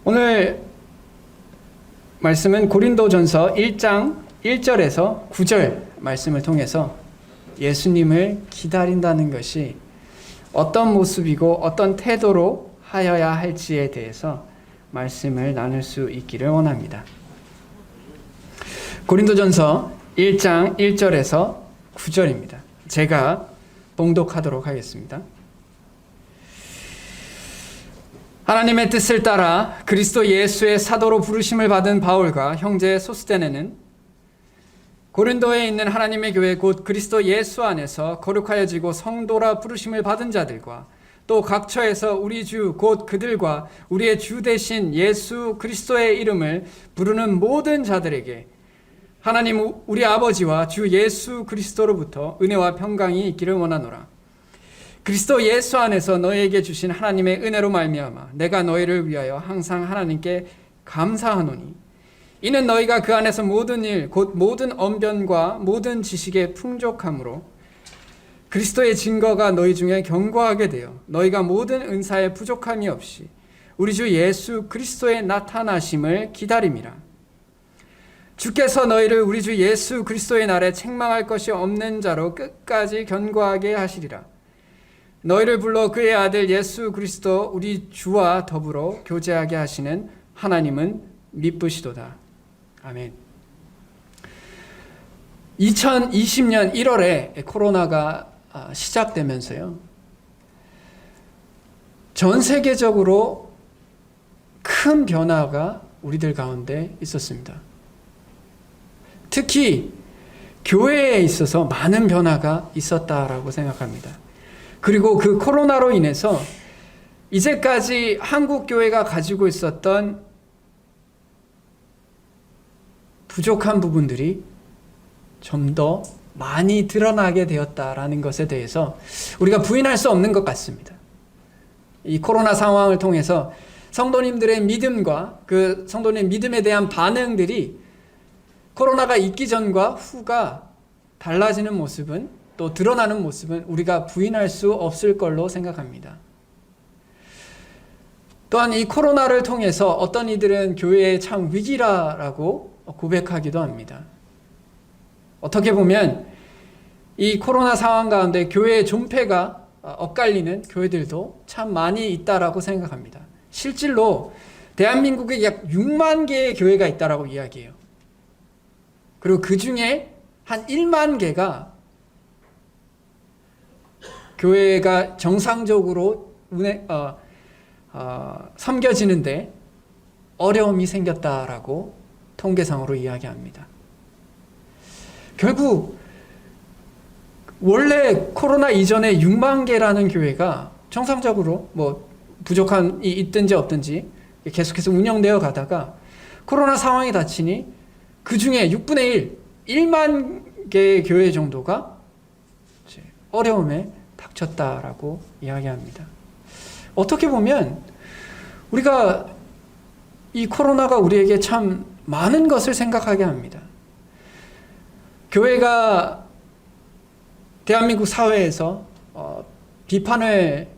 오늘 말씀은 고린도전서 1장 1절에서 9절 말씀을 통해서 예수님을 기다린다는 것이 어떤 모습이고 어떤 태도로 하여야 할지에 대해서 말씀을 나눌 수 있기를 원합니다. 고린도전서 1장 1절에서 9절입니다. 제가 봉독하도록 하겠습니다. 하나님의 뜻을 따라 그리스도 예수의 사도로 부르심을 받은 바울과 형제 소스데네는 고린도에 있는 하나님의 교회 곧 그리스도 예수 안에서 거룩하여지고 성도라 부르심을 받은 자들과 또 각처에서 우리 주 곧 그들과 우리의 주 되신 예수 그리스도의 이름을 부르는 모든 자들에게 하나님 우리 아버지와 주 예수 그리스도로부터 은혜와 평강이 있기를 원하노라. 그리스도 예수 안에서 너희에게 주신 하나님의 은혜로 말미암아 내가 너희를 위하여 항상 하나님께 감사하노니 이는 너희가 그 안에서 모든 일 곧 모든 언변과 모든 지식의 풍족함으로 그리스도의 증거가 너희 중에 견고하게 되어 너희가 모든 은사에 부족함이 없이 우리 주 예수 그리스도의 나타나심을 기다림이라. 주께서 너희를 우리 주 예수 그리스도의 날에 책망할 것이 없는 자로 끝까지 견고하게 하시리라. 너희를 불러 그의 아들 예수 그리스도 우리 주와 더불어 교제하게 하시는 하나님은 미쁘시도다. 아멘. 2020년 1월에 코로나가 시작되면서요, 전 세계적으로 큰 변화가 우리들 가운데 있었습니다. 특히 교회에 있어서 많은 변화가 있었다라고 생각합니다. 그리고 그 코로나로 인해서 이제까지 한국 교회가 가지고 있었던 부족한 부분들이 좀 더 많이 드러나게 되었다라는 것에 대해서 우리가 부인할 수 없는 것 같습니다. 이 코로나 상황을 통해서 성도님들의 믿음과 그 성도님의 믿음에 대한 반응들이 코로나가 있기 전과 후가 달라지는 모습은 또 드러나는 모습은 우리가 부인할 수 없을 걸로 생각합니다. 또한 이 코로나를 통해서 어떤 이들은 교회의 참 위기라고 고백하기도 합니다. 어떻게 보면 이 코로나 상황 가운데 교회의 존폐가 엇갈리는 교회들도 참 많이 있다라고 생각합니다. 실질로 대한민국에 약 6만 개의 교회가 있다라고 이야기해요. 그리고 그 중에 한 1만 개가 교회가 정상적으로 섬겨지는데 어려움이 생겼다라고 통계상으로 이야기합니다. 결국 원래 코로나 이전에 6만 개라는 교회가 정상적으로 뭐 부족함이 있든지 없든지 계속해서 운영되어 가다가 코로나 상황이 닥치니 그 중에 6분의 1만 개의 교회 정도가 어려움에 닥쳤다라고 이야기합니다. 어떻게 보면 우리가 이 코로나가 우리에게 참 많은 것을 생각하게 합니다. 교회가 대한민국 사회에서 비판을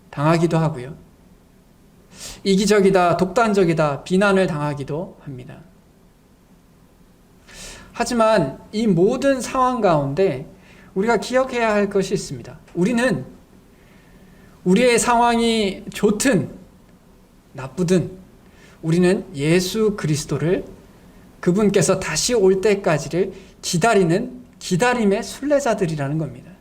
당하기도 하고요. 이기적이다, 독단적이다, 비난을 당하기도 합니다. 하지만 이 모든 상황 가운데 우리가 기억해야 할 것이 있습니다. 우리는 우리의 상황이 좋든 나쁘든 우리는 예수 그리스도를 그분께서 다시 올 때까지를 기다리는 기다림의 순례자들이라는 겁니다.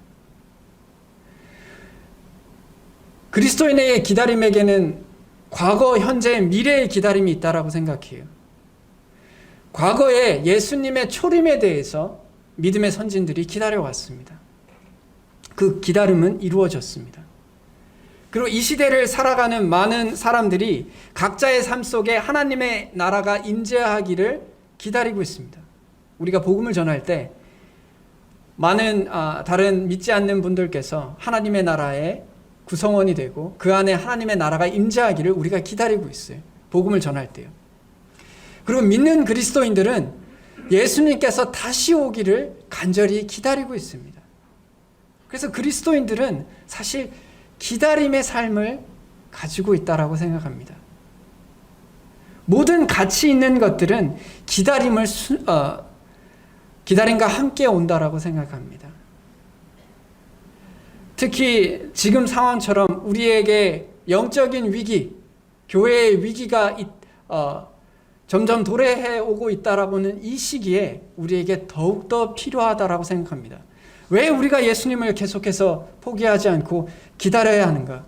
그리스도인의 기다림에게는 과거, 현재, 미래의 기다림이 있다라고 생각해요. 과거에 예수님의 초림에 대해서 믿음의 선진들이 기다려왔습니다. 그 기다림은 이루어졌습니다. 그리고 이 시대를 살아가는 많은 사람들이 각자의 삶 속에 하나님의 나라가 임재하기를 기다리고 있습니다. 우리가 복음을 전할 때 많은 다른 믿지 않는 분들께서 하나님의 나라의 구성원이 되고 그 안에 하나님의 나라가 임재하기를 우리가 기다리고 있어요. 복음을 전할 때요. 그리고 믿는 그리스도인들은 예수님께서 다시 오기를 간절히 기다리고 있습니다. 그래서 그리스도인들은 사실 기다림의 삶을 가지고 있다라고 생각합니다. 모든 가치 있는 것들은 기다림과 함께 온다라고 생각합니다. 특히 지금 상황처럼 우리에게 영적인 위기, 교회의 위기가 점점 도래해 오고 있다라고는 이 시기에 우리에게 더욱더 필요하다라고 생각합니다. 왜 우리가 예수님을 계속해서 포기하지 않고 기다려야 하는가?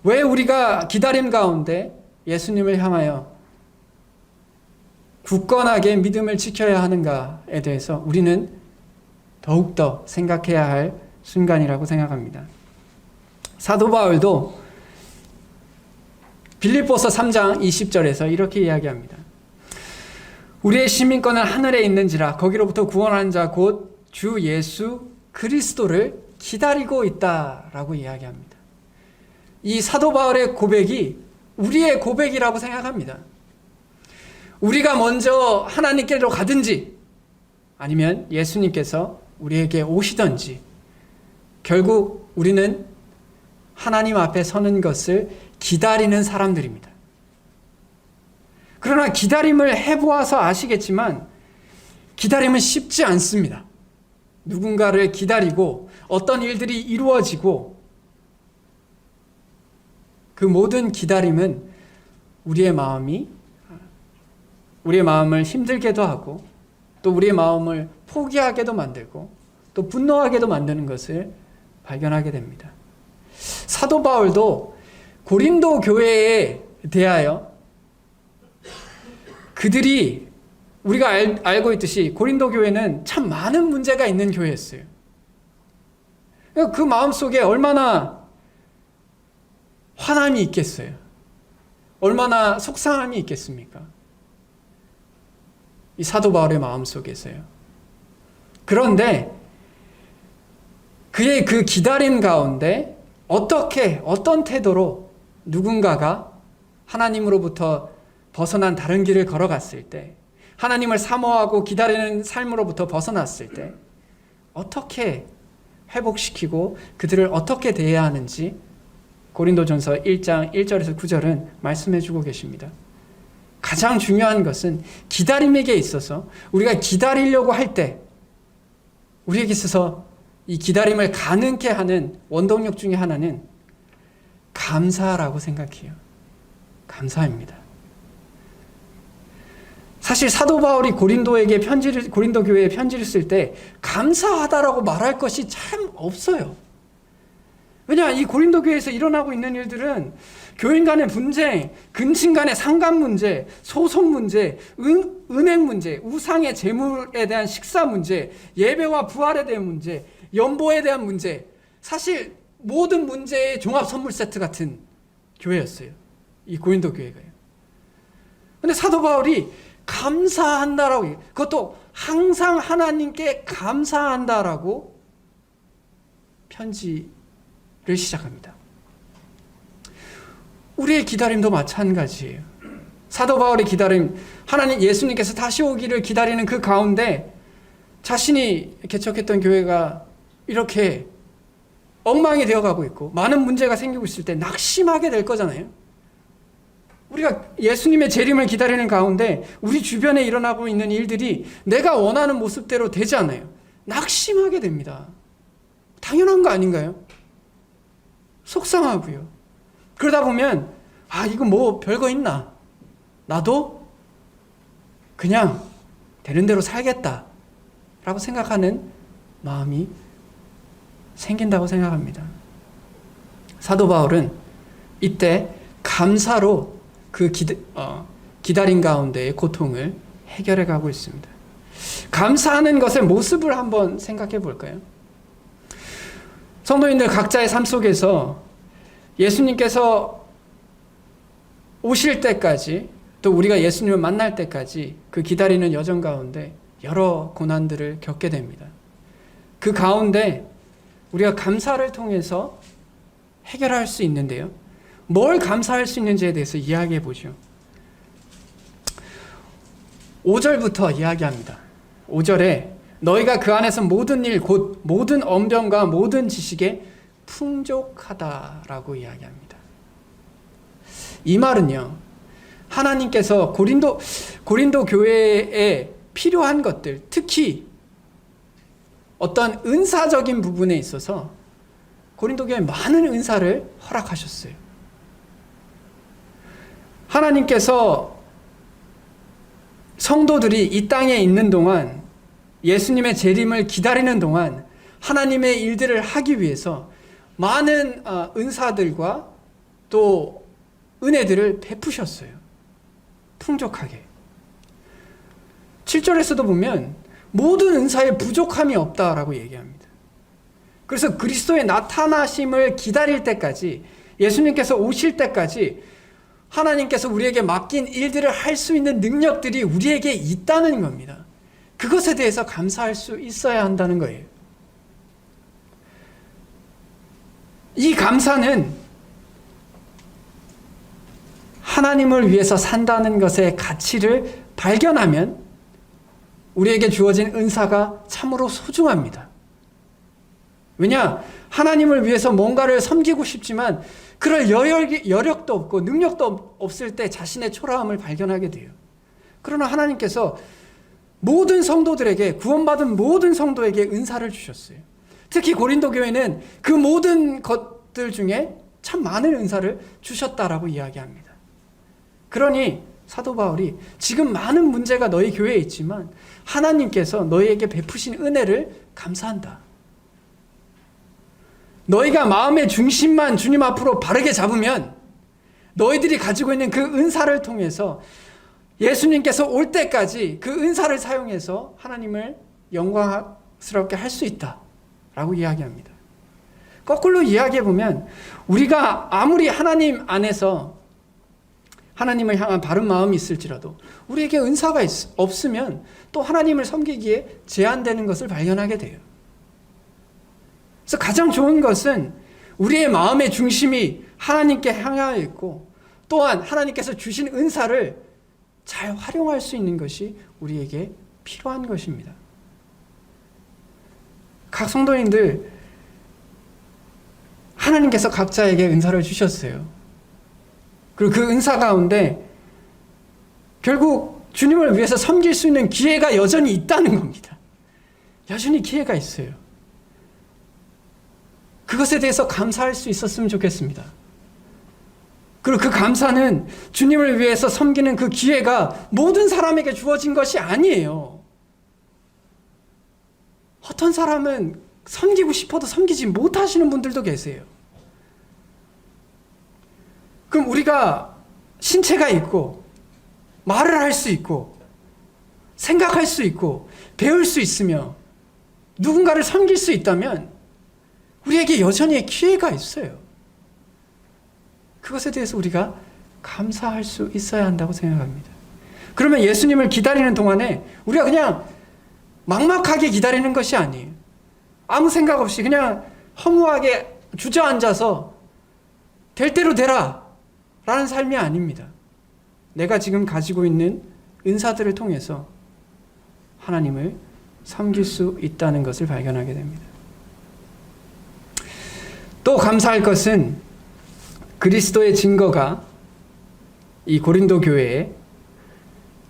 왜 우리가 기다림 가운데 예수님을 향하여 굳건하게 믿음을 지켜야 하는가에 대해서 우리는 더욱더 생각해야 할 순간이라고 생각합니다. 사도 바울도 빌립보서 3장 20절에서 이렇게 이야기합니다. 우리의 시민권은 하늘에 있는지라 거기로부터 구원하는 자 곧 주 예수 그리스도를 기다리고 있다라고 이야기합니다. 이 사도 바울의 고백이 우리의 고백이라고 생각합니다. 우리가 먼저 하나님께로 가든지 아니면 예수님께서 우리에게 오시든지 결국 우리는 하나님 앞에 서는 것을 기다리는 사람들입니다. 그러나 기다림을 해보아서 아시겠지만 기다림은 쉽지 않습니다. 누군가를 기다리고 어떤 일들이 이루어지고 그 모든 기다림은 우리의 마음을 힘들게도 하고 또 우리의 마음을 포기하게도 만들고 또 분노하게도 만드는 것을 발견하게 됩니다. 사도 바울도 고린도 교회에 대하여 그들이 우리가 알고 있듯이 고린도 교회는 참 많은 문제가 있는 교회였어요. 그 마음속에 얼마나 화남이 있겠어요. 얼마나 속상함이 있겠습니까? 이 사도 바울의 마음속에서요. 그런데 그의 그 기다림 가운데 어떤 태도로 누군가가 하나님으로부터 벗어난 다른 길을 걸어갔을 때, 하나님을 사모하고 기다리는 삶으로부터 벗어났을 때 어떻게 회복시키고 그들을 어떻게 대해야 하는지 고린도전서 1장 1절에서 9절은 말씀해 주고 계십니다. 가장 중요한 것은 기다림에게 있어서 우리가 기다리려고 할 때 우리에게 있어서 이 기다림을 가능케 하는 원동력 중에 하나는 감사라고 생각해요. 감사입니다. 사실 사도 바울이 고린도 교회에 편지를 쓸 때 감사하다라고 말할 것이 참 없어요. 왜냐, 이 고린도 교회에서 일어나고 있는 일들은 교인 간의 분쟁, 근친 간의 상관 문제, 소송 문제, 은행 문제, 우상의 재물에 대한 식사 문제, 예배와 부활에 대한 문제, 연보에 대한 문제, 사실 모든 문제의 종합 선물 세트 같은 교회였어요. 이 고린도 교회가요. 근데 사도 바울이 감사한다라고, 그것도 항상 하나님께 감사한다라고 편지를 시작합니다. 우리의 기다림도 마찬가지예요. 사도 바울의 기다림, 하나님 예수님께서 다시 오기를 기다리는 그 가운데 자신이 개척했던 교회가 이렇게 엉망이 되어가고 있고 많은 문제가 생기고 있을 때 낙심하게 될 거잖아요. 우리가 예수님의 재림을 기다리는 가운데 우리 주변에 일어나고 있는 일들이 내가 원하는 모습대로 되지 않아요. 낙심하게 됩니다. 당연한 거 아닌가요? 속상하고요. 그러다 보면 이거 뭐 별거 있나? 나도 그냥 되는 대로 살겠다 라고 생각하는 마음이 생긴다고 생각합니다. 사도 바울은 이때 감사로 그 기다림 가운데의 고통을 해결해 가고 있습니다. 감사하는 것의 모습을 한번 생각해 볼까요? 성도님들 각자의 삶 속에서 예수님께서 오실 때까지, 또 우리가 예수님을 만날 때까지 그 기다리는 여정 가운데 여러 고난들을 겪게 됩니다. 그 가운데 우리가 감사를 통해서 해결할 수 있는데요. 뭘 감사할 수 있는지에 대해서 이야기해 보죠. 5절부터 이야기합니다. 5절에 너희가 그 안에서 모든 일 곧 모든 언변과 모든 지식에 풍족하다라고 이야기합니다. 이 말은요, 하나님께서 고린도 교회에 필요한 것들, 특히 어떤 은사적인 부분에 있어서 고린도 교회에 많은 은사를 허락하셨어요. 하나님께서 성도들이 이 땅에 있는 동안, 예수님의 재림을 기다리는 동안 하나님의 일들을 하기 위해서 많은 은사들과 또 은혜들을 베푸셨어요. 풍족하게. 7절에서도 보면 모든 은사에 부족함이 없다라고 얘기합니다. 그래서 그리스도의 나타나심을 기다릴 때까지, 예수님께서 오실 때까지 하나님께서 우리에게 맡긴 일들을 할 수 있는 능력들이 우리에게 있다는 겁니다. 그것에 대해서 감사할 수 있어야 한다는 거예요. 이 감사는 하나님을 위해서 산다는 것의 가치를 발견하면 우리에게 주어진 은사가 참으로 소중합니다. 왜냐? 하나님을 위해서 뭔가를 섬기고 싶지만 그럴 여력도 없고 능력도 없을 때 자신의 초라함을 발견하게 돼요. 그러나 하나님께서 모든 성도들에게, 구원받은 모든 성도에게 은사를 주셨어요. 특히 고린도 교회는 그 모든 것들 중에 참 많은 은사를 주셨다라고 이야기합니다. 그러니 사도 바울이 지금 많은 문제가 너희 교회에 있지만 하나님께서 너희에게 베푸신 은혜를 감사한다. 너희가 마음의 중심만 주님 앞으로 바르게 잡으면 너희들이 가지고 있는 그 은사를 통해서 예수님께서 올 때까지 그 은사를 사용해서 하나님을 영광스럽게 할 수 있다 라고 이야기합니다. 거꾸로 이야기해보면 우리가 아무리 하나님 안에서 하나님을 향한 바른 마음이 있을지라도 우리에게 은사가 없으면 또 하나님을 섬기기에 제한되는 것을 발견하게 돼요. 그래서 가장 좋은 것은 우리의 마음의 중심이 하나님께 향하여 있고 또한 하나님께서 주신 은사를 잘 활용할 수 있는 것이 우리에게 필요한 것입니다. 각 성도님들, 하나님께서 각자에게 은사를 주셨어요. 그리고 그 은사 가운데 결국 주님을 위해서 섬길 수 있는 기회가 여전히 있다는 겁니다. 여전히 기회가 있어요. 그것에 대해서 감사할 수 있었으면 좋겠습니다. 그리고 그 감사는 주님을 위해서 섬기는 그 기회가 모든 사람에게 주어진 것이 아니에요. 어떤 사람은 섬기고 싶어도 섬기지 못하시는 분들도 계세요. 그럼 우리가 신체가 있고 말을 할 수 있고 생각할 수 있고 배울 수 있으며 누군가를 섬길 수 있다면 우리에게 여전히 기회가 있어요. 그것에 대해서 우리가 감사할 수 있어야 한다고 생각합니다. 그러면 예수님을 기다리는 동안에 우리가 그냥 막막하게 기다리는 것이 아니에요. 아무 생각 없이 그냥 허무하게 주저앉아서 될 대로 되라 라는 삶이 아닙니다. 내가 지금 가지고 있는 은사들을 통해서 하나님을 섬길 수 있다는 것을 발견하게 됩니다. 또 감사할 것은 그리스도의 증거가 이 고린도 교회에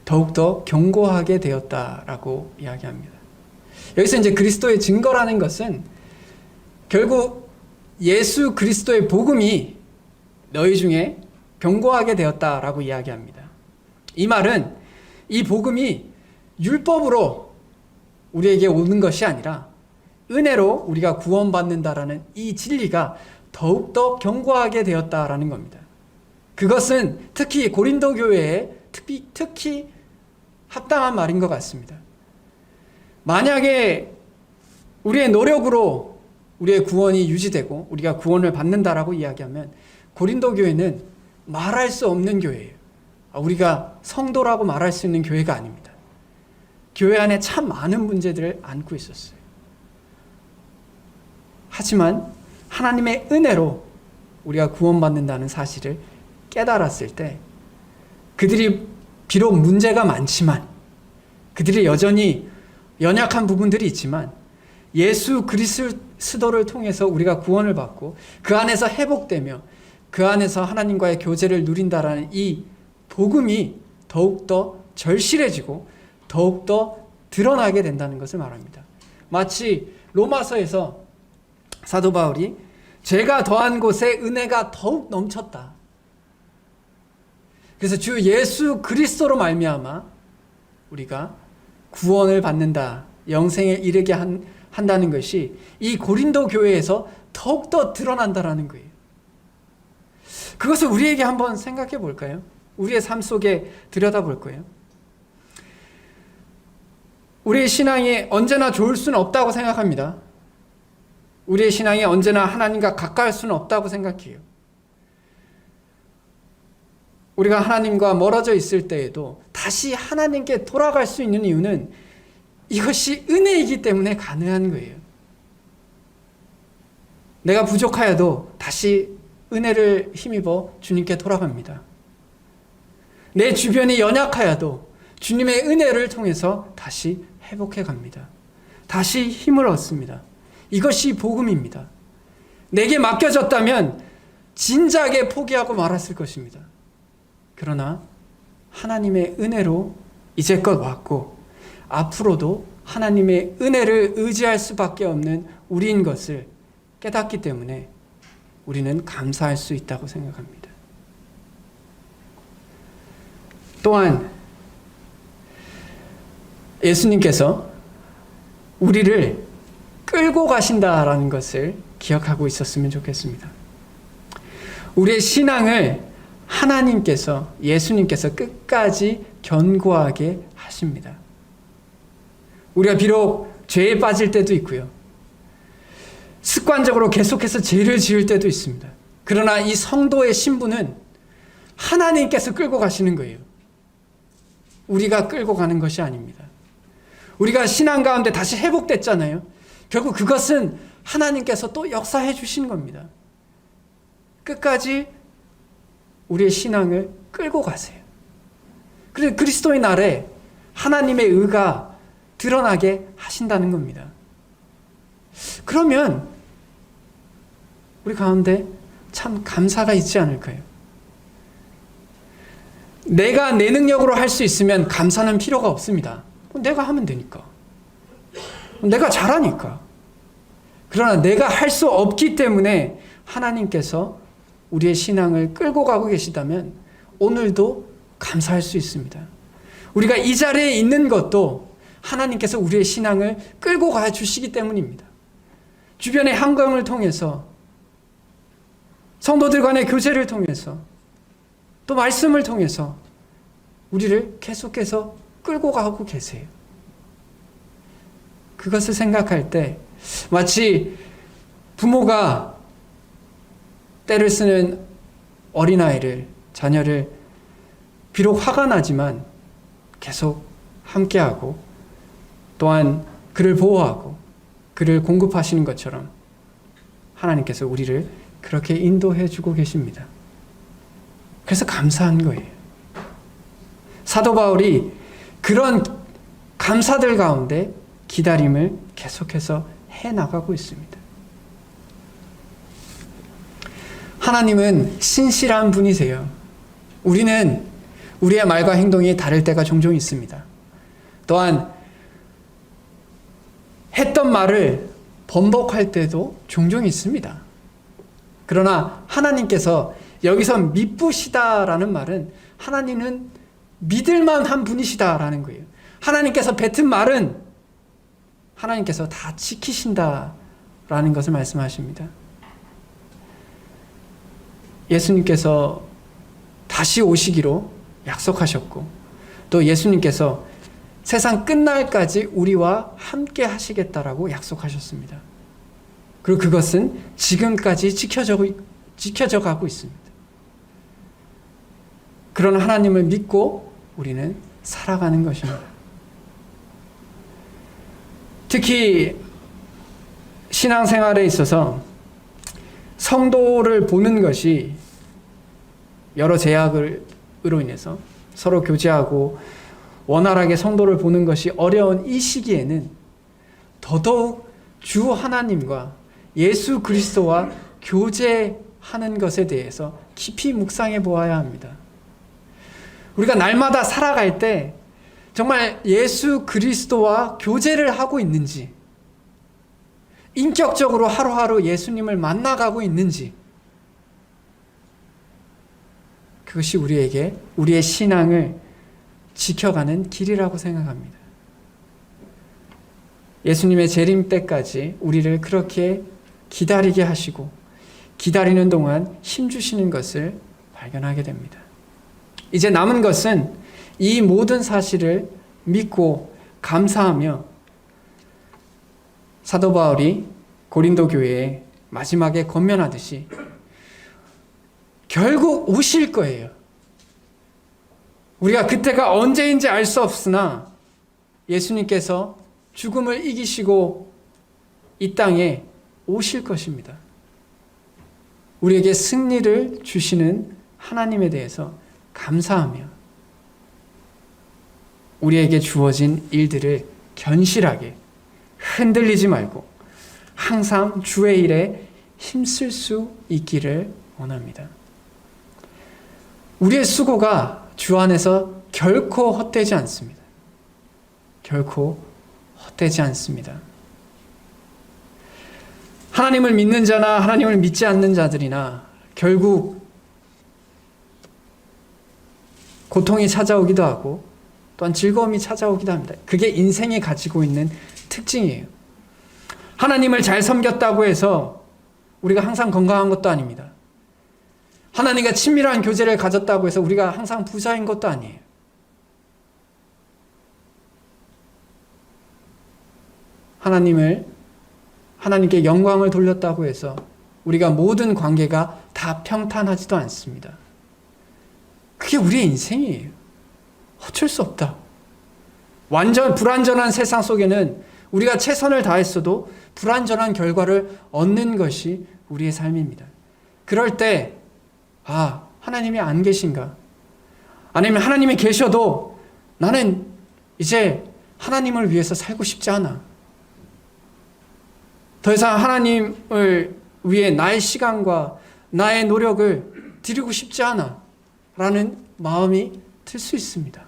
더욱더 견고하게 되었다라고 이야기합니다. 여기서 이제 그리스도의 증거라는 것은 결국 예수 그리스도의 복음이 너희 중에 견고하게 되었다라고 이야기합니다. 이 말은 이 복음이 율법으로 우리에게 오는 것이 아니라 은혜로 우리가 구원받는다라는 이 진리가 더욱더 견고하게 되었다라는 겁니다. 그것은 특히 고린도 교회에 특히 합당한 말인 것 같습니다. 만약에 우리의 노력으로 우리의 구원이 유지되고 우리가 구원을 받는다라고 이야기하면 고린도 교회는 말할 수 없는 교회예요. 우리가 성도라고 말할 수 있는 교회가 아닙니다. 교회 안에 참 많은 문제들을 안고 있었어요. 하지만 하나님의 은혜로 우리가 구원받는다는 사실을 깨달았을 때 그들이 비록 문제가 많지만 그들이 여전히 연약한 부분들이 있지만 예수 그리스도를 통해서 우리가 구원을 받고 그 안에서 회복되며 그 안에서 하나님과의 교제를 누린다라는 이 복음이 더욱더 절실해지고 더욱더 드러나게 된다는 것을 말합니다. 마치 로마서에서 사도 바울이 죄가 더한 곳에 은혜가 더욱 넘쳤다. 그래서 주 예수 그리스도로 말미암아 우리가 구원을 받는다, 영생에 이르게 한다는 것이 이 고린도 교회에서 더욱더 드러난다라는 거예요. 그것을 우리에게 한번 생각해 볼까요? 우리의 삶 속에 들여다볼 거예요. 우리의 신앙이 언제나 좋을 수는 없다고 생각합니다. 우리의 신앙이 언제나 하나님과 가까울 수는 없다고 생각해요. 우리가 하나님과 멀어져 있을 때에도 다시 하나님께 돌아갈 수 있는 이유는 이것이 은혜이기 때문에 가능한 거예요. 내가 부족하여도 다시 은혜를 힘입어 주님께 돌아갑니다. 내 주변이 연약하여도 주님의 은혜를 통해서 다시 회복해 갑니다. 다시 힘을 얻습니다. 이것이 복음입니다. 내게 맡겨졌다면 진작에 포기하고 말았을 것입니다. 그러나 하나님의 은혜로 이제껏 왔고 앞으로도 하나님의 은혜를 의지할 수밖에 없는 우리인 것을 깨닫기 때문에 우리는 감사할 수 있다고 생각합니다. 또한 예수님께서 우리를 끌고 가신다라는 것을 기억하고 있었으면 좋겠습니다. 우리의 신앙을 하나님께서, 예수님께서 끝까지 견고하게 하십니다. 우리가 비록 죄에 빠질 때도 있고요. 습관적으로 계속해서 죄를 지을 때도 있습니다. 그러나 이 성도의 신분은 하나님께서 끌고 가시는 거예요. 우리가 끌고 가는 것이 아닙니다. 우리가 신앙 가운데 다시 회복됐잖아요. 결국 그것은 하나님께서 또 역사해 주신 겁니다. 끝까지 우리의 신앙을 끌고 가세요. 그래서 그리스도의 날에 하나님의 의가 드러나게 하신다는 겁니다. 그러면 우리 가운데 참 감사가 있지 않을까요? 내가 내 능력으로 할 수 있으면 감사는 필요가 없습니다. 내가 하면 되니까. 내가 잘하니까. 그러나 내가 할 수 없기 때문에 하나님께서 우리의 신앙을 끌고 가고 계시다면 오늘도 감사할 수 있습니다. 우리가 이 자리에 있는 것도 하나님께서 우리의 신앙을 끌고 가 주시기 때문입니다. 주변의 한경을 통해서, 성도들 간의 교제를 통해서, 또 말씀을 통해서 우리를 계속해서 끌고 가고 계세요. 그것을 생각할 때 마치 부모가 때를 쓰는 어린아이를, 자녀를 비록 화가 나지만 계속 함께하고 또한 그를 보호하고 그를 공급하시는 것처럼 하나님께서 우리를 그렇게 인도해 주고 계십니다. 그래서 감사한 거예요. 사도 바울이 그런 감사들 가운데 기다림을 계속해서 해나가고 있습니다. 하나님은 신실한 분이세요. 우리는 우리의 말과 행동이 다를 때가 종종 있습니다. 또한 했던 말을 번복할 때도 종종 있습니다. 그러나 하나님께서 여기서 미쁘시다라는 말은 하나님은 믿을만한 분이시다라는 거예요. 하나님께서 뱉은 말은 하나님께서 다 지키신다라는 것을 말씀하십니다. 예수님께서 다시 오시기로 약속하셨고 또 예수님께서 세상 끝날까지 우리와 함께 하시겠다라고 약속하셨습니다. 그리고 그것은 지금까지 지켜져 가고 있습니다. 그런 하나님을 믿고 우리는 살아가는 것입니다. 특히 신앙생활에 있어서 성도를 보는 것이 여러 제약으로 인해서 서로 교제하고 원활하게 성도를 보는 것이 어려운 이 시기에는 더더욱 주 하나님과 예수 그리스도와 교제하는 것에 대해서 깊이 묵상해 보아야 합니다. 우리가 날마다 살아갈 때 정말 예수 그리스도와 교제를 하고 있는지, 인격적으로 하루하루 예수님을 만나가고 있는지, 그것이 우리에게 우리의 신앙을 지켜가는 길이라고 생각합니다. 예수님의 재림 때까지 우리를 그렇게 기다리게 하시고 기다리는 동안 힘주시는 것을 발견하게 됩니다. 이제 남은 것은 이 모든 사실을 믿고 감사하며 사도 바울이 고린도 교회에 마지막에 권면하듯이 결국 오실 거예요. 우리가 그때가 언제인지 알 수 없으나 예수님께서 죽음을 이기시고 이 땅에 오실 것입니다. 우리에게 승리를 주시는 하나님에 대해서 감사하며 우리에게 주어진 일들을 견실하게 흔들리지 말고 항상 주의 일에 힘쓸 수 있기를 원합니다. 우리의 수고가 주 안에서 결코 헛되지 않습니다. 결코 헛되지 않습니다. 하나님을 믿는 자나 하나님을 믿지 않는 자들이나 결국 고통이 찾아오기도 하고 또한 즐거움이 찾아오기도 합니다. 그게 인생이 가지고 있는 특징이에요. 하나님을 잘 섬겼다고 해서 우리가 항상 건강한 것도 아닙니다. 하나님과 친밀한 교제를 가졌다고 해서 우리가 항상 부자인 것도 아니에요. 하나님께 영광을 돌렸다고 해서 우리가 모든 관계가 다 평탄하지도 않습니다. 그게 우리의 인생이에요. 어쩔 수 없다. 완전 불완전한 세상 속에는 우리가 최선을 다했어도 불완전한 결과를 얻는 것이 우리의 삶입니다. 그럴 때 하나님이 안 계신가? 아니면 하나님이 계셔도 나는 이제 하나님을 위해서 살고 싶지 않아. 더 이상 하나님을 위해 나의 시간과 나의 노력을 드리고 싶지 않아. 라는 마음이 들 수 있습니다.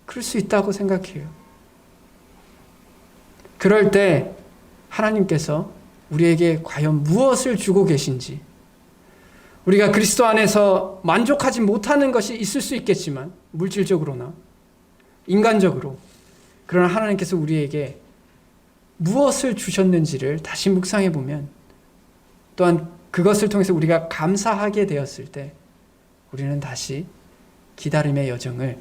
그럴 수 있다고 생각해요. 그럴 때 하나님께서 우리에게 과연 무엇을 주고 계신지, 우리가 그리스도 안에서 만족하지 못하는 것이 있을 수 있겠지만 물질적으로나 인간적으로, 그러나 하나님께서 우리에게 무엇을 주셨는지를 다시 묵상해 보면 또한 그것을 통해서 우리가 감사하게 되었을 때 우리는 다시 기다림의 여정을,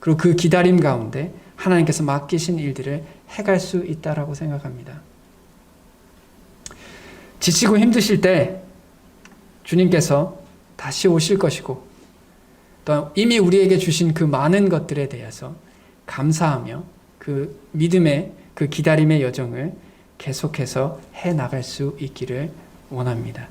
그리고 그 기다림 가운데 하나님께서 맡기신 일들을 해갈 수 있다라고 생각합니다. 지치고 힘드실 때 주님께서 다시 오실 것이고 또 이미 우리에게 주신 그 많은 것들에 대해서 감사하며 그 믿음의 그 기다림의 여정을 계속해서 해 나갈 수 있기를 원합니다.